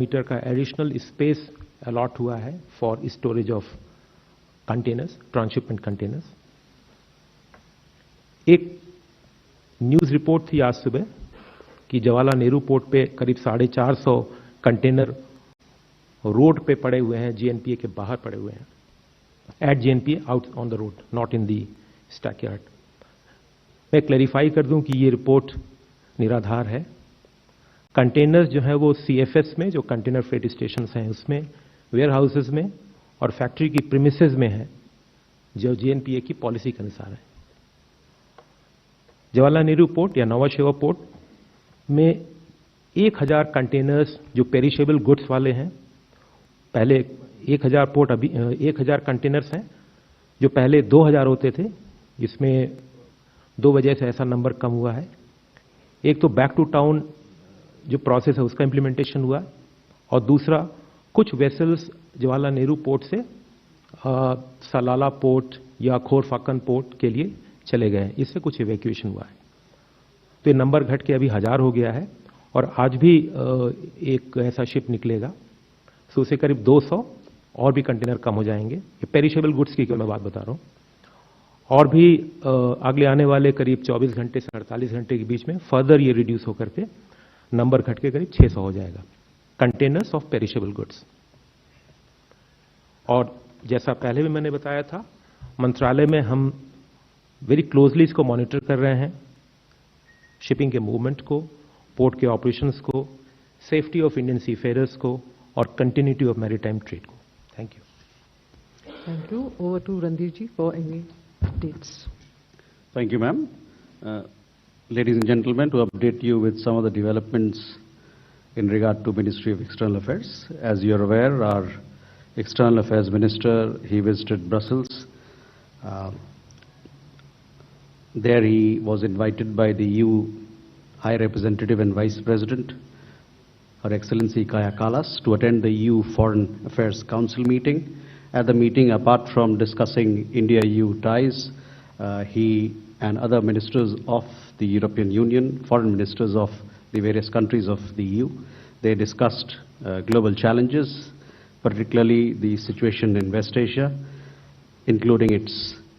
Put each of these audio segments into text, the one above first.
Metre का additional space allot हुआ है for storage of containers, transshipment containers. एक न्यूज रिपोर्ट थी आज सुबह कि जवाहरलाल नेहरू पोर्ट पे करीब 450 कंटेनर रोड पे पड़े हुए हैं, जीएनपीए के बाहर पड़े हुए हैं, at GNPA, out on the road, not in the stackyard. मैं क्लैरिफाई कर दूं कि ये रिपोर्ट निराधार है। कंटेनर्स जो है वो सीएफएस में, जो कंटेनर फ्रेट स्टेशन हैं, उसमें, वेयर हाउसेज में और फैक्ट्री की प्रीमिसेस में है, जो जीएनपीए की पॉलिसी के अनुसार है। जवाहरलाल नेहरू पोर्ट या नवा शेवा पोर्ट में 1000 कंटेनर्स जो पेरिशेबल गुड्स वाले हैं, पहले 1000 कंटेनर्स हैं जो पहले 2000 होते थे, इसमें 2 वजह से ऐसा नंबर कम हुआ है। एक तो बैक टू टाउन जो प्रोसेस है उसका इंप्लीमेंटेशन हुआ, और दूसरा कुछ वेसल्स जवाहरलाल नेहरू पोर्ट से सलाला पोर्ट या खोरफाकन पोर्ट के लिए चले गए, इससे कुछ इवैक्यूएशन हुआ है। तो ये नंबर घट के अभी 1000 हो गया है, और आज भी एक ऐसा शिप निकलेगा, तो उसे करीब 200 और भी कंटेनर कम हो जाएंगे। ये पेरिशेबल गुड्स की मैं बात बता रहा हूँ। और भी अगले आने वाले करीब 24 घंटे से 48 घंटे के बीच में फर्दर ये रिड्यूस होकर के नंबर घट के करीब 600 हो जाएगा, कंटेनर्स ऑफ पेरिशेबल गुड्स। और जैसा पहले भी मैंने बताया था, मंत्रालय में हम वेरी क्लोजली इसको मॉनिटर कर रहे हैं, शिपिंग के मूवमेंट को, पोर्ट के ऑपरेशंस को, सेफ्टी ऑफ इंडियन सीफेयरर्स को और कंटिन्यूटी ऑफ मैरीटाइम ट्रेड को। Thank you. Thank you. Over to Randir ji for any updates. Thank you, ma'am. Ladies and gentlemen, to update you with some of the developments in regard to Ministry of External Affairs. As you are aware, our External Affairs Minister, he visited Brussels. There he was invited by the EU High Representative and Vice President, Her Excellency Kaja Kallas, to attend the EU Foreign Affairs Council meeting. At the meeting, apart from discussing India-EU ties, he and other ministers of the European Union, foreign ministers of the various countries of the EU, they discussed global challenges, particularly the situation in West Asia, including its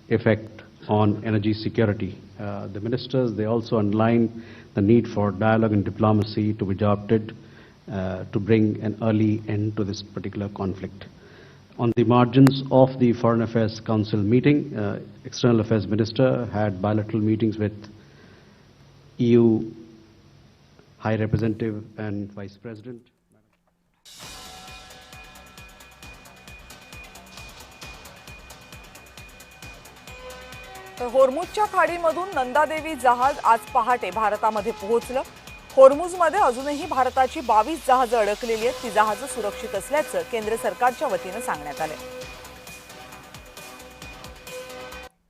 effect on energy security. The ministers, they also underlined the need for dialogue and diplomacy to be adopted to bring an early end to this particular conflict. On the margins of the Foreign Affairs Council meeting, External Affairs Minister had bilateral meetings with EU High Representative and Vice President. तर होर्मुझच्या खाडीमधून नंदादेवी जहाज आज पहाटे भारतामध्ये पोहोचलं। होर्मुझमध्ये अजूनही भारताची 22 जहाजं अडकलेली आहेत। ती जहाजं सुरक्षित असल्याचं केंद्र सरकारच्या वतीने सांगण्यात आले।